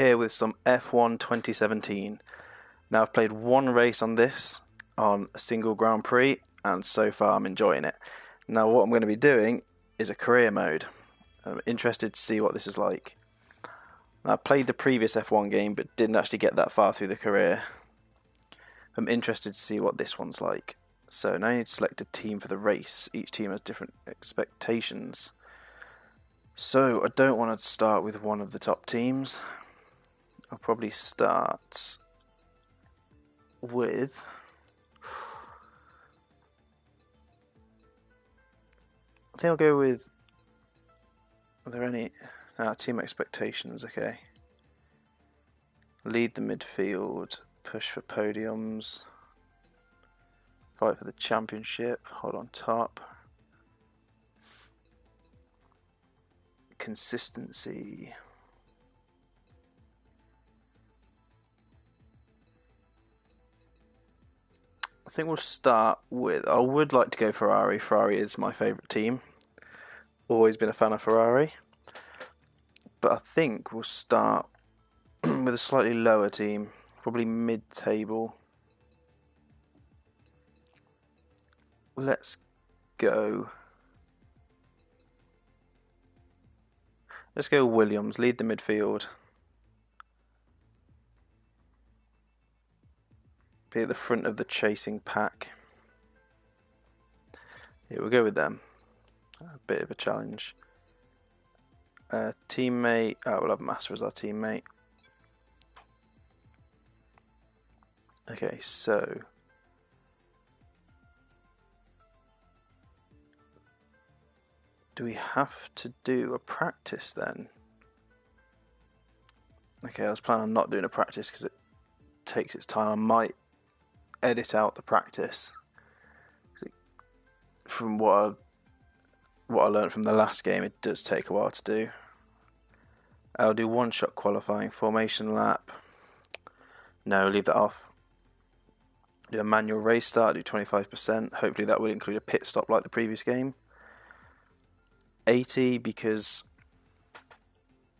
Here with some F1 2017. Now I've played one race on this on a single Grand Prix, and so far I'm enjoying it. Now what I'm going to be doing is a career mode. I'm interested to see what this is like. I played the previous F1 game but didn't actually get that far through the career. I'm interested to see what this one's like. So now you need to select a team for the race. Each team has different expectations. So I don't want to start with one of the top teams. I'll probably start with I think I'll go with, are there any team expectations? Okay, lead the midfield, push for podiums, fight for the championship, hold on top, consistency. I think we'll start with, I would like to go Ferrari. Ferrari is my favourite team. Always been a fan of Ferrari. But I think we'll start with a slightly lower team, probably mid-table. Let's go. Let's go Williams, lead the midfield. Be at the front of the chasing pack. Yeah, we'll go with them. A bit of a challenge. Teammate. Oh, we'll have Massa as our teammate. Okay, so do we have to do a practice then? Okay, I was planning on not doing a practice because it takes its time. I might edit out the practice. From what I learned from the last game, it does take a while to do. I'll do one-shot qualifying, formation lap. No, leave that off. Do a manual race start, do 25%. Hopefully that will include a pit stop like the previous game. 80 because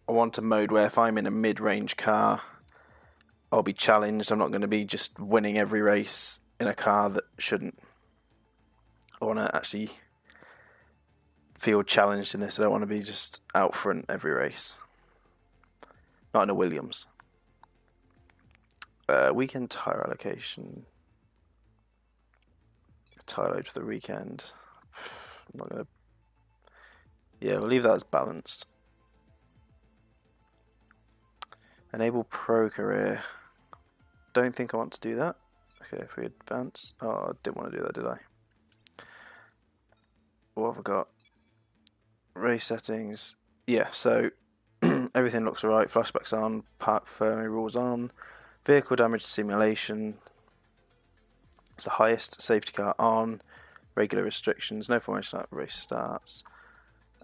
I want a mode where if I'm in a mid-range car, I'll be challenged. I'm not going to be just winning every race in a car that shouldn't. I want to actually feel challenged in this. I don't want to be just out front every race. Not in a Williams. Weekend tyre allocation. Tyre load for the weekend. I'm not going to... Yeah, we'll leave that as balanced. Enable pro career. Don't think I want to do that. Okay, if we advance. Oh, I didn't want to do that, did I? What have I got? Race settings. Yeah, so everything looks alright. Flashbacks on. Park Fermi rules on. Vehicle damage simulation. It's the highest. Safety car on. Regular restrictions. No formation at race starts.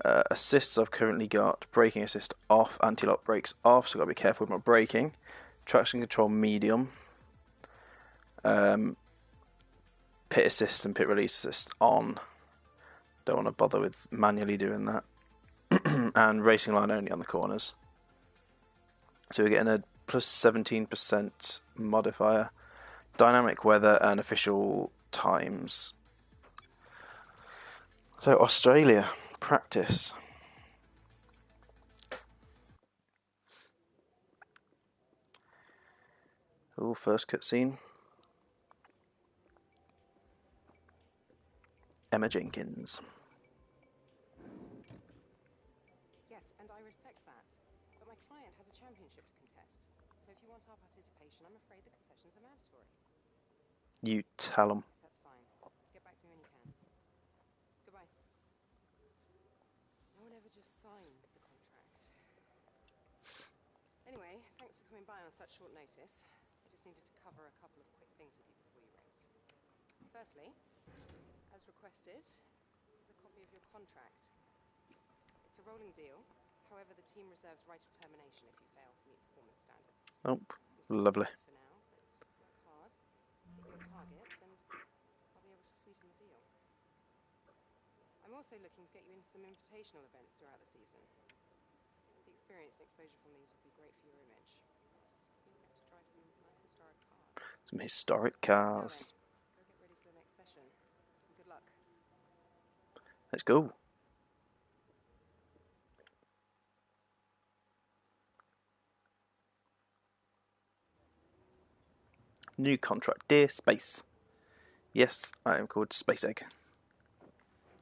Assists I've currently got. Braking assist off. Anti-lock brakes off. So I've got to be careful with my braking. Traction control medium. Pit assist and pit release assist on. Don't want to bother with manually doing that. And racing line only on the corners. So we're getting a plus 17% modifier. Dynamic weather and official times. So Australia, practice. Oh, first cutscene. Emma Jenkins. Yes, and I respect that. But my client has a championship to contest. So if you want our participation, I'm afraid the concessions are mandatory. You tell them. Yes, that's fine. Get back to me when you can. Goodbye. No one ever just signs the contract. Anyway, thanks for coming by on such short notice. I just needed to cover a couple of quick things with you before you race. Firstly, as requested, is a copy of your contract. It's a rolling deal. However, the team reserves right of termination if you fail to meet performance standards. Oh, lovely. For now, but work hard, hit your targets, and I'll be able to sweeten the deal. I'm also looking to get you into some invitational events throughout the season. The experience and exposure from these will be great for your image. Plus, you'll get to drive some nice historic cars. Some historic Now then, cars. go get ready for the next session. And good luck. Let's go. New contract. Dear Space. Yes, I am called Space Egg.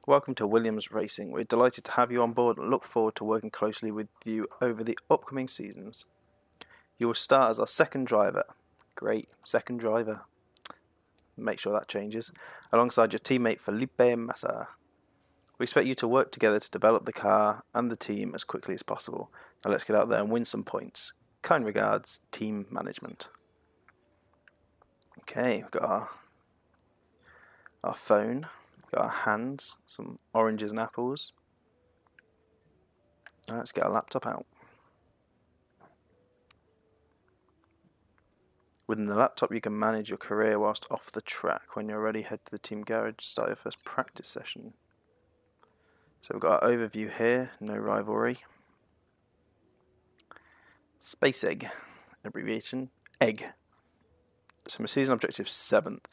Welcome to Williams Racing. We're delighted to have you on board and look forward to working closely with you over the upcoming seasons. You will start as our second driver. Great, second driver. Make sure that changes. Alongside your teammate Felipe Massa. We expect you to work together to develop the car and the team as quickly as possible. Now let's get out there and win some points. Kind regards, Team Management. Okay, we've got our phone, got our hands, some oranges and apples. Now let's get our laptop out. Within the laptop, you can manage your career whilst off the track. When you're ready, head to the team garage to start your first practice session. So we've got our overview here, no rivalry. Space Egg, abbreviation, egg. So my season objective 7th.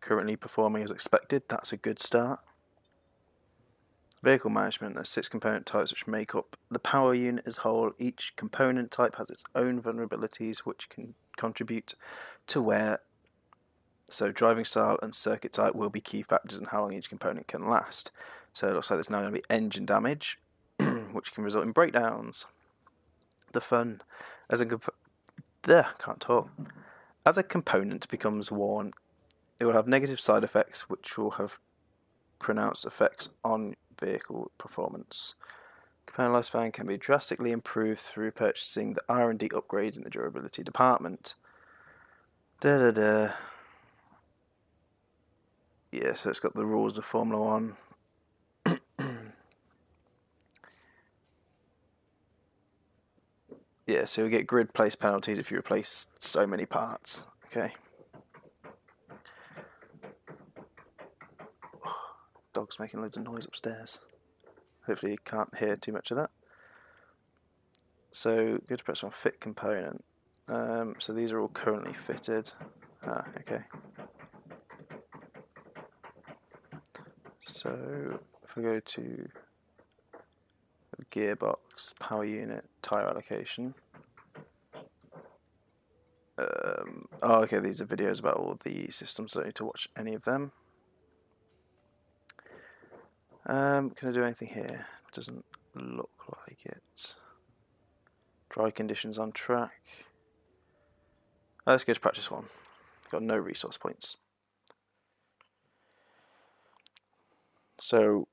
Currently performing as expected, that's a good start. Vehicle management, there's 6 component types which make up the power unit as a whole. Each component type has its own vulnerabilities which can contribute to wear. So driving style and circuit type will be key factors in how long each component can last. So it looks like there's now going to be engine damage, which can result in breakdowns. The fun, as a can't talk. As a component becomes worn, it will have negative side effects, which will have pronounced effects on vehicle performance. Component lifespan can be drastically improved through purchasing the R&D upgrades in the durability department. Yeah, so it's got the rules of Formula 1. Yeah, so you'll get grid place penalties if you replace so many parts. Okay. Dog's making loads of noise upstairs. Hopefully you can't hear too much of that. So go to press on fit component. So these are all currently fitted. Okay. So if I go to the gearbox, power unit, tyre allocation. Okay, these are videos about all the systems. I don't need to watch any of them. Can I do anything here? Doesn't look like it. Dry conditions on track. Let's go to practice 1. Got no resource points. So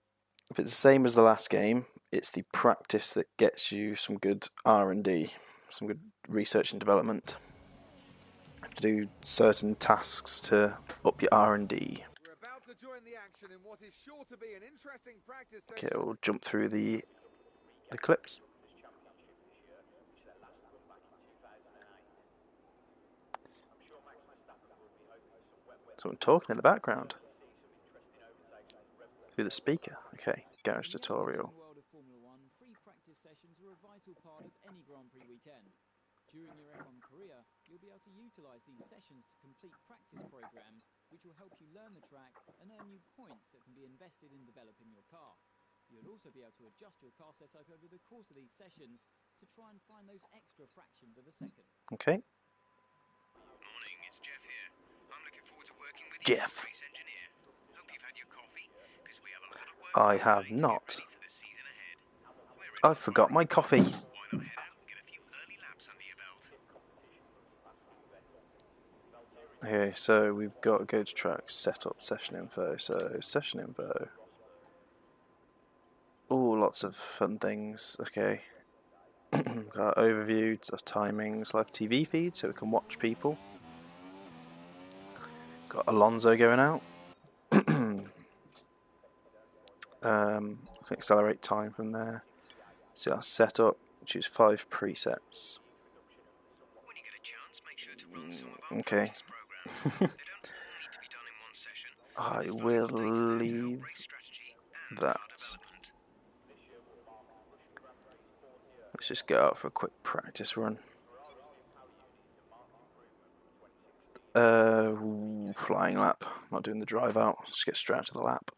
if it's the same as the last game, it's the practice that gets you some good R&D, some good research and development. You have to do certain tasks to up your R&D. We're about to join the action in what is sure to be an interesting practice Okay, session. we'll jump through the clips. Someone talking in the background. Through the speaker. Okay, garage tutorial. In the world of Formula One, free practice sessions are a vital part of any Grand Prix weekend. During your F1 career, you'll be able to utilise these sessions to complete practice programs, which will help you learn the track and earn you points that can be invested in developing your car. You'll also be able to adjust your car setup over the course of these sessions to try and find those extra fractions of a second. Okay. Morning, it's Jeff here. I'm looking forward to working with you Jeff. as a race engineer. Hope you've had your coffee, because we have a lot of work I to do have today to not. get ready for the season ahead. We're ready I for forgot my coffee. Why not head out and get a few early laps under your belt? Okay, so we've got to go to track, set up session info. So session info. Oh, lots of fun things. Okay. Got overview, timings, live TV feed so we can watch people. Got Alonso going out. We can accelerate time from there. See our setup, choose 5 presets. When you get a chance, make sure to run some of our Okay. practice programs. They don't all need to be done in one session. I There's will valuable data there to help leave race strategy and car that. development. Let's just go out for a quick practice run. Flying lap. Not doing the drive out. Just get straight to the lap.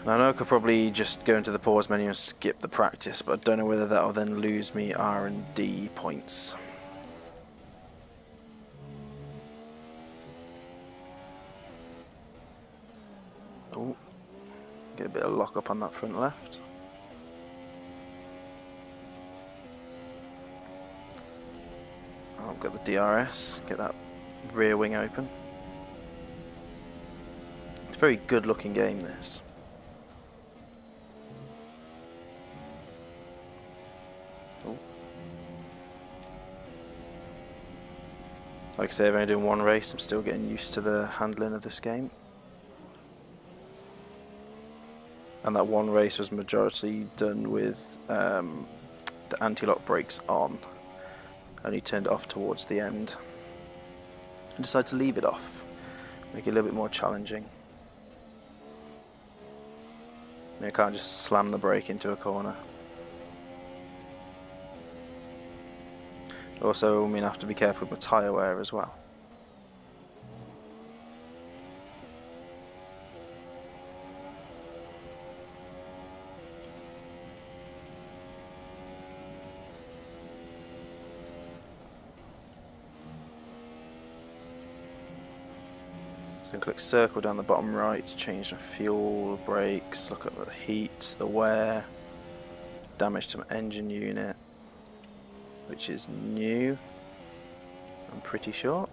And I know I could probably just go into the pause menu and skip the practice, but I don't know whether that will then lose me R&D points. Oh, get a bit of lock up on that front left. I've got the DRS, get that rear wing open. It's a very good looking game, this. Oh. Like I say, I've only done one race, I'm still getting used to the handling of this game. And that one race was majority done with the anti-lock brakes on. Only turned it off towards the end. I decided to leave it off, make it a little bit more challenging. I can't just slam the brake into a corner. Also, I mean, I have to be careful with my tyre wear as well. So click circle down the bottom right to change my fuel, brakes, look at the heat, the wear, damage to my engine unit, which is new, I'm pretty sure.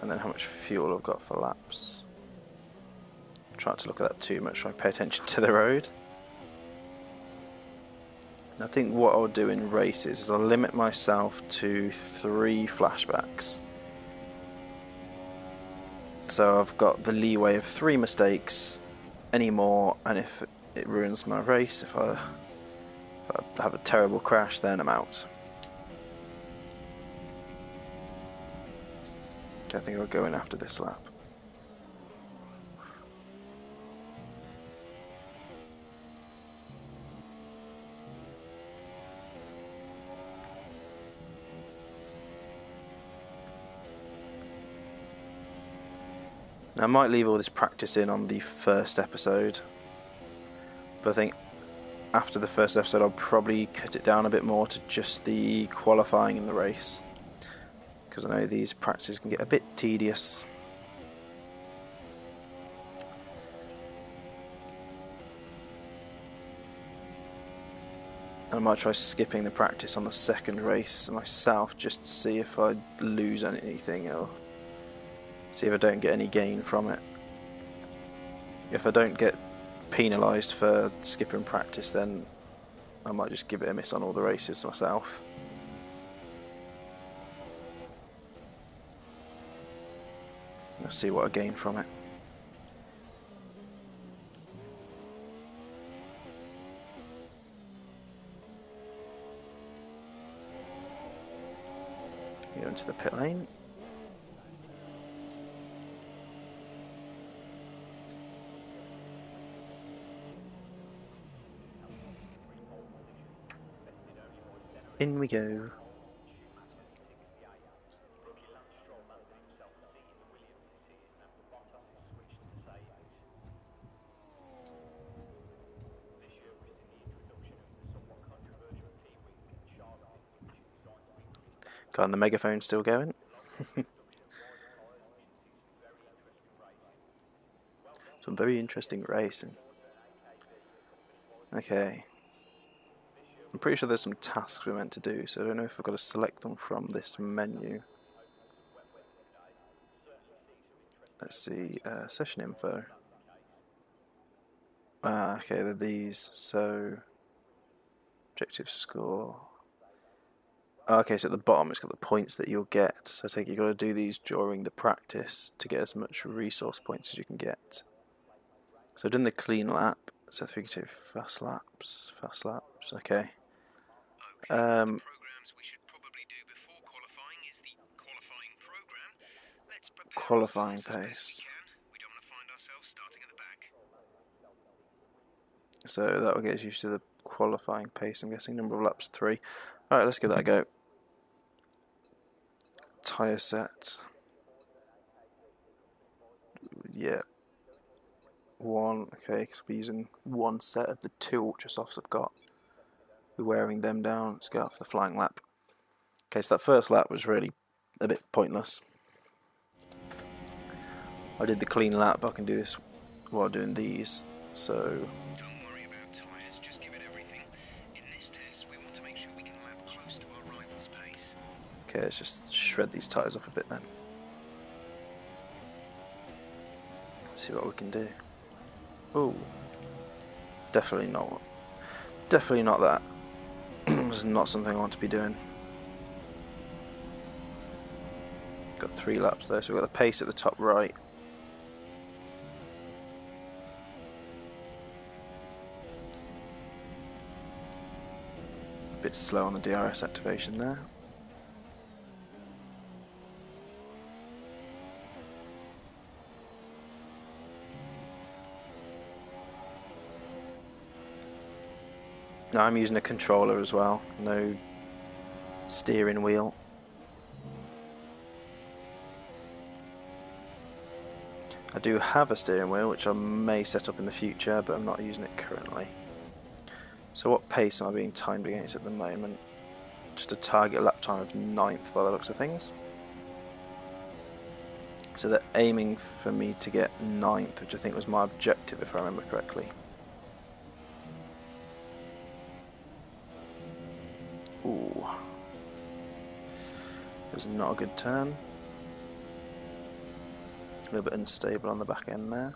And then how much fuel I've got for laps. Try not to look at that too much, so I pay attention to the road. I think what I'll do in races is I'll limit myself to 3 flashbacks. So I've got the leeway of 3 mistakes, any more, and if it ruins my race, if I have a terrible crash, then I'm out. Okay, I think I'll go in after this lap. Now, I might leave all this practice in on the first episode, but I think after the first episode I'll probably cut it down a bit more to just the qualifying in the race, because I know these practices can get a bit tedious. I might try skipping the practice on the second race myself just to see if I lose anything or see if I don't get any gain from it. If I don't get penalised for skipping practice, then I might just give it a miss on all the races myself. Let's see what I gain from it. Go into the pit lane. In we go. Got the megaphone still going. Some very interesting racing. Okay. I'm pretty sure there's some tasks we're meant to do, so I don't know if I've got to select them from this menu. Let's see, session info. Okay, they're these. So, objective score. Okay, so at the bottom it's got the points that you'll get. So I think you've got to do these during the practice to get as much resource points as you can get. So I've done the clean lap. So I think you do fast laps. Okay. Programs we should probably do before qualifying is the qualifying program. Let's prepare Qualifying ourselves as best pace. we can. We don't want to find ourselves starting at the back. So that will get us used to the qualifying pace, I'm guessing. Number of laps 3. Alright, let's give that a go. Tyre set. Yeah. 1, okay, because we're using 1 set of the 2 Ultra Softs I've got. We're wearing them down. Let's go out for the flying lap. Okay, so that first lap was really a bit pointless. I did the clean lap, I can do this while doing these. So Don't worry about tyres, just give it everything. In this test, we want to make sure we can lap close to our rival's pace. okay, let's just shred these tyres up a bit then. Let's see what we can do. Oh, definitely not that. It's not something I want to be doing. Got 3 laps there, so we've got the pace at the top right. Bit slow on the DRS activation there. Now I'm using a controller as well, no steering wheel. I do have a steering wheel which I may set up in the future, but I'm not using it currently. So what pace am I being timed against at the moment? Just a target lap time of 9th by the looks of things. So they're aiming for me to get 9th, which I think was my objective if I remember correctly. Ooh. It was not a good turn. A little bit unstable on the back end there.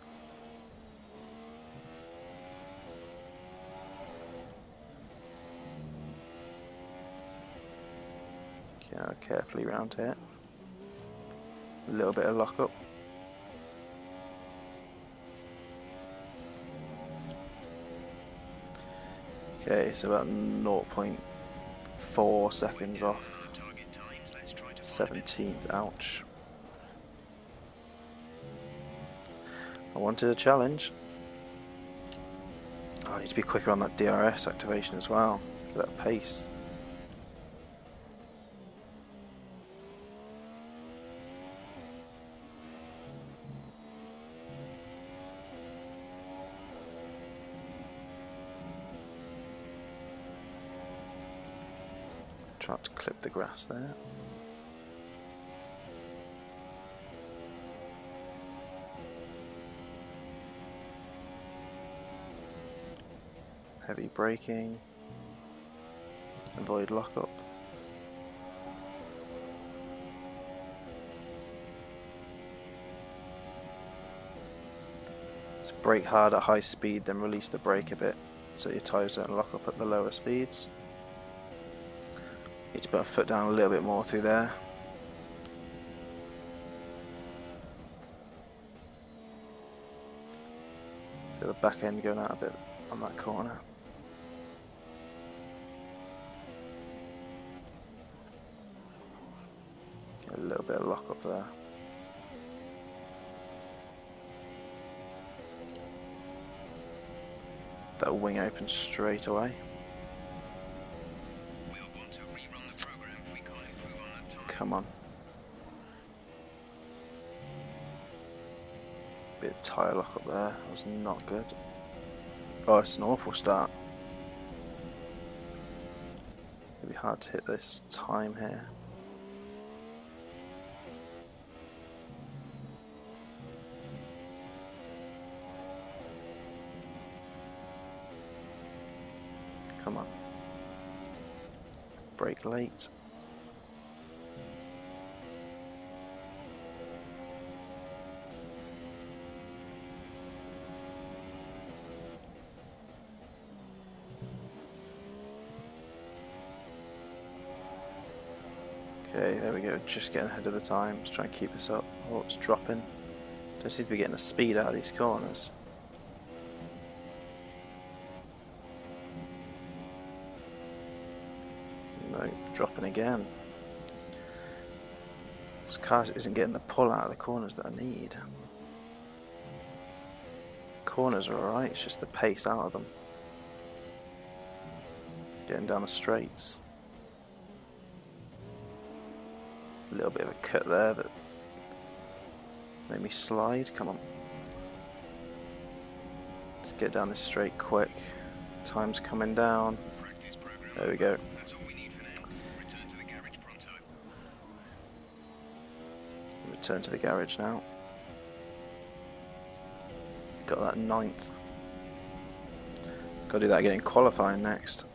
Okay, I'll carefully round here. A little bit of lock up. Okay, so about 0.4 seconds off. 17th, ouch. I wanted a challenge. Oh, I need to be quicker on that DRS activation as well. Get that pace. Try to clip the grass there. Heavy braking. Avoid lockup. So brake hard at high speed, then release the brake a bit so your tyres don't lock up at the lower speeds. Need to put a foot down a little bit more through there. Feel the back end going out a bit on that corner. Get a little bit of lock up there. That wing opens straight away. We'll want to rerun the program if we can't improve on that time. Come on. Bit of tyre lock up there. That was not good. Oh, it's an awful start. It'll be hard to hit this time here. Come on. Brake late. Okay, there we go, just getting ahead of the time. Let's try and keep this up. Oh, it's dropping. Don't seem to be getting the speed out of these corners. No, dropping again. This car isn't getting the pull out of the corners that I need. Corners are alright, it's just the pace out of them. Getting down the straights. A little bit of a cut there that made me slide. Come on. Let's get down this straight quick. Time's coming down. Practice program. There we go. That's all we need for now. Return to the garage pronto. Return to the garage now. Got that 9th. Got to do that again in qualifying next.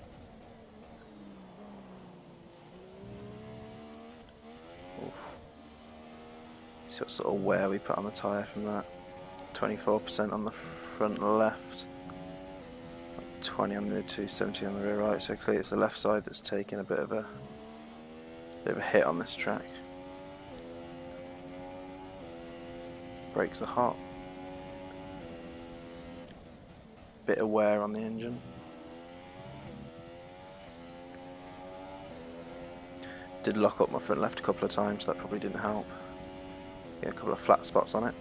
Oof. See what sort of wear we put on the tyre from that. 24% on the front left. 20 on the 270 on the rear right. So clearly it's the left side that's taking a bit of a hit on this track. Brakes are hot. Bit of wear on the engine. Did lock up my front left a couple of times, so that probably didn't help. Get a couple of flat spots on it.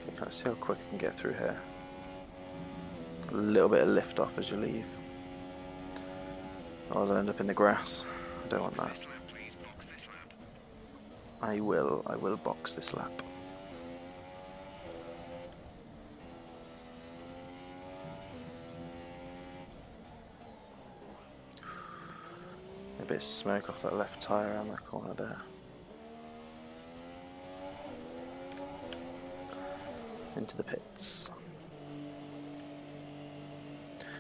Okay, can I see how quick I can get through here? A little bit of lift off as you leave. Or I'll end up in the grass. I don't want that. This lap, please. Box this lap. I will box this lap. A bit of smoke off that left tyre around that corner there. Into the pits.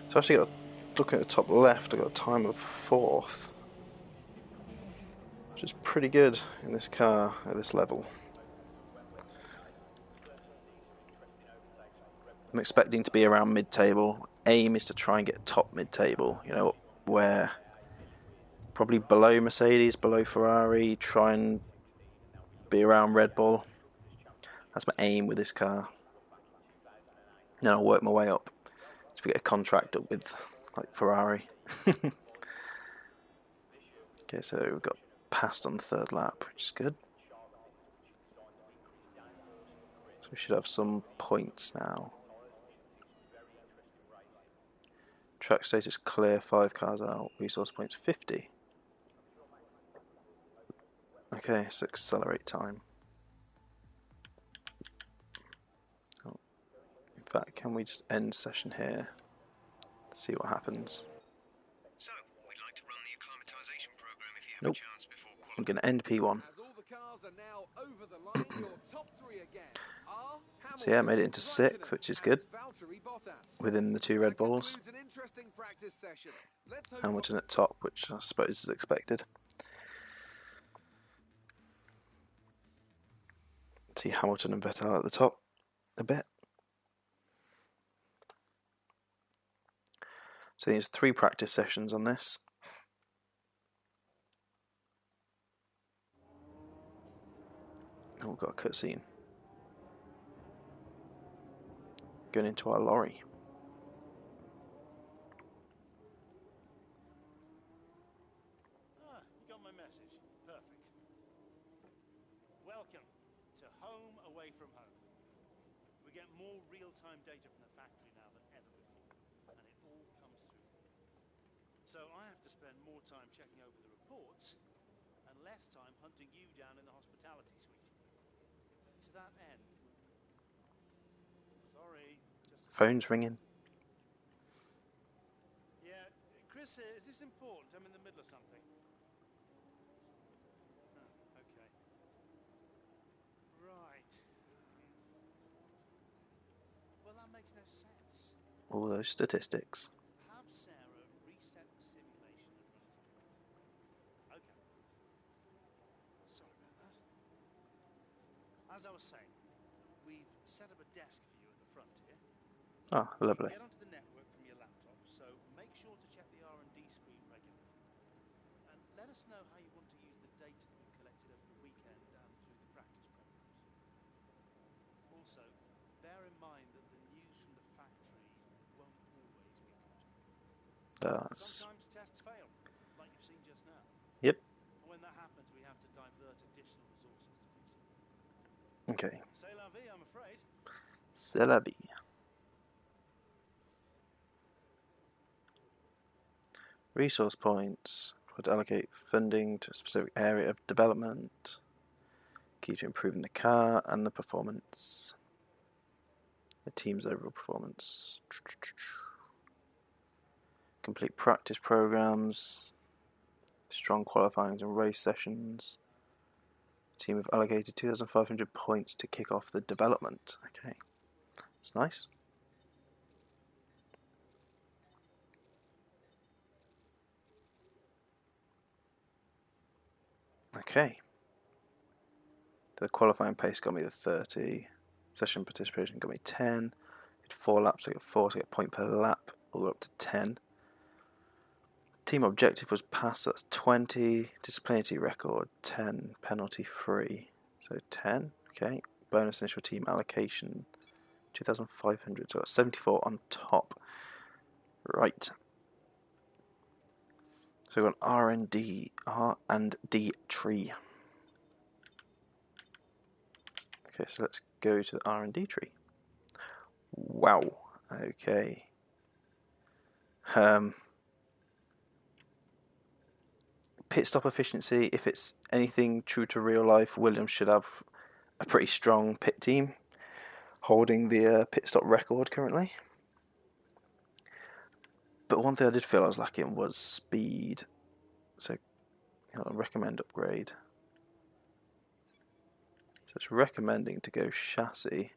So actually looking at the top left, I got a time of 4th. Which is pretty good in this car at this level. I'm expecting to be around mid-table. Aim is to try and get top mid-table, you know, where probably below Mercedes, below Ferrari, try and be around Red Bull. That's my aim with this car. Then I'll work my way up. So we get a contract up with like Ferrari. Okay, so we've got passed on the 3rd lap, which is good. So we should have some points now. Track status clear, 5 cars out. Resource points 50. Okay, let's accelerate time. Oh, in fact, can we just end session here? See what happens. So, we'd like to run the acclimatization program if you have Nope. a chance before I'm qualifying. going to end P1. As all the cars are now over the line, your top 3 again are So yeah, I made it into Hamilton, 6th, which is Raikkonen, good. and Valtteri Bottas. Within the 2 That Red Bulls. concludes an interesting practice session. Let's hope Hamilton at top, which I suppose is expected. See Hamilton and Vettel at the top a bit. So there's 3 practice sessions on this. Oh, we've got a cutscene. Going into our lorry. Ah, you got my message. Perfect. Welcome to home away from home. We get more real-time data from the factory now than ever before, and it all comes through here. So I have to spend more time checking over the reports and less time hunting you down in the hospitality suite. To that end, sorry, just a Phone's ringing. Yeah, Chris, is this important? I'm in the middle of something. Oh, okay. Right. Well, that makes no sense. All those statistics. Have Sarah reset the simulation and run it again. Okay. Sorry about that. As I was saying, we've set up a desk for you at the front here. Ah, lovely. Get onto the network from your laptop, so make sure to check the R&D screen regularly. And let us know how you want to use the data that we've collected over the weekend and through the practice programs. Also, bear in mind that the news from the factory won't always be good. Sometimes tests fail, like you've seen just now. Yep. And when that happens, we have to divert additional resources to fix it. Okay. C'est la vie, I'm afraid. C'est la vie. Resource points. Would allocate funding to a specific area of development. Key to improving the car and the performance. The team's overall performance. Complete practice programs. Strong qualifying and race sessions. The team have allocated 2,500 points to kick off the development. Okay, that's nice. Okay. The qualifying pace got me the 30. Session participation got me 10. Did 4 laps, I got 4, so I get a point per lap, all the way up to 10. Team objective was pass, that's 20. Disciplinary record, 10. Penalty free, so 10. Okay. Bonus initial team allocation, 2,500, so I got 74 on top. Right. So we've got R&D tree. Okay, so let's go to the R&D tree. Wow. Okay. Pit stop efficiency. If it's anything true to real life, Williams should have a pretty strong pit team, holding the pit stop record currently. But one thing I did feel I was lacking was speed. So I'll recommend upgrade. So it's recommending to go chassis.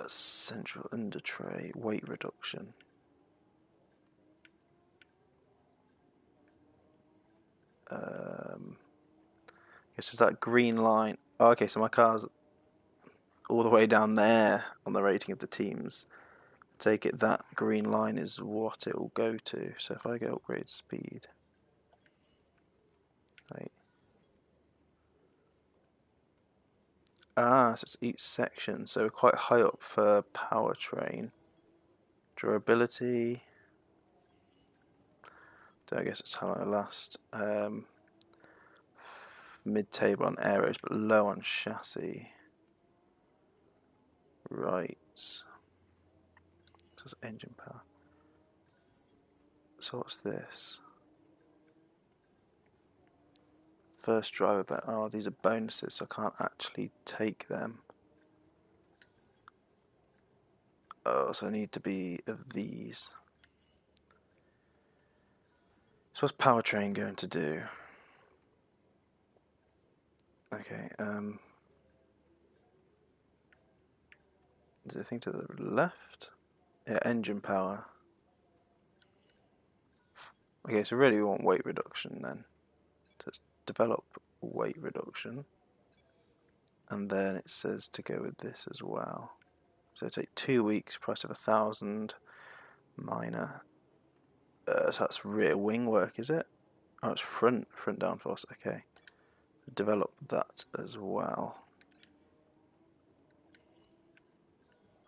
Central under tray, weight reduction. Guess there's that green line. Oh, okay, so my car's all the way down there on the rating of the teams. Take it that green line is what it will go to. So if I go upgrade speed, right. So it's each section. So we're quite high up for powertrain. Durability. I guess it's how I last. Mid-table on aeros, but low on chassis. Right. So it's engine power. So what's this? First driver, but oh, these are bonuses, so I can't actually take them. Oh, so I need to be of these. So what's powertrain going to do? Okay, is there a thing to the left? Yeah, engine power. Okay, so really we want weight reduction then. So let's develop weight reduction. And then it says to go with this as well. So take 2 weeks, price of 1,000, minor. So that's rear wing work, is it? Oh, it's front downforce, okay. Develop that as well.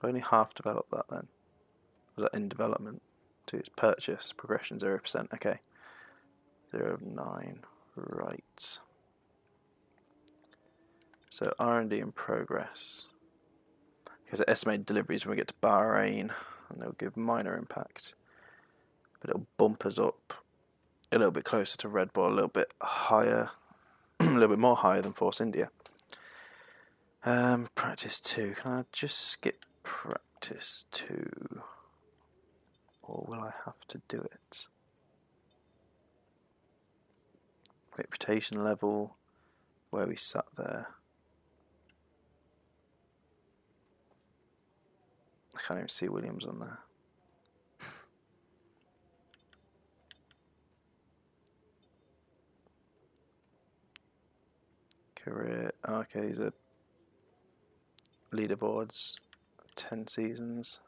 I only half developed that then. Was that in development? To its purchase, progression 0%, okay. 0 of 9, right. So R&D in progress. Because it estimated deliveries when we get to Bahrain, and they'll give minor impact. But it'll bump us up a little bit closer to Red Bull, a little bit higher, a little bit more higher than Force India. Practice 2. Can I just skip practice 2? Or will I have to do it? Reputation level, where we sat there. I can't even see Williams on there. Career, okay, these are leaderboards, 10 seasons.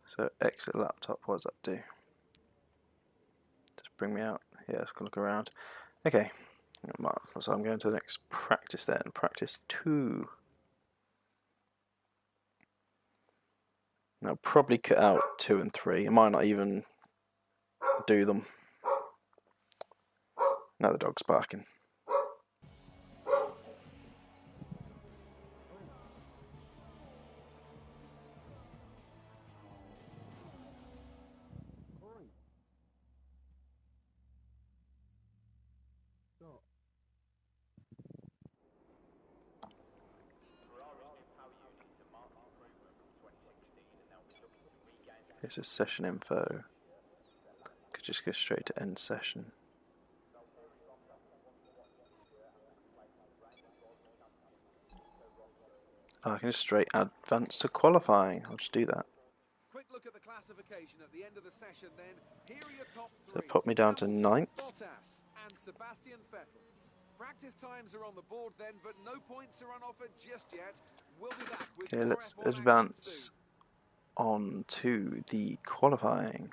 So exit laptop, what does that do? Just bring me out. Yeah, let's go look around. Okay, so I'm going to the next practice then. Practice 2. I'll probably cut out 2 and 3. I might not even do them. Now the dog's barking. This is session info. Could just go straight to end session. Oh, I can just straight advance to qualifying. I'll just do that. Quick look at the classification at the end of the session then. Here are your top So three. it put me down to Hamilton, 9th. Bottas and Sebastian Vettel. Practice times are on the board then, but no points are on offer just yet. We'll be back with Okay, more let's F1 action advance soon. on to the qualifying.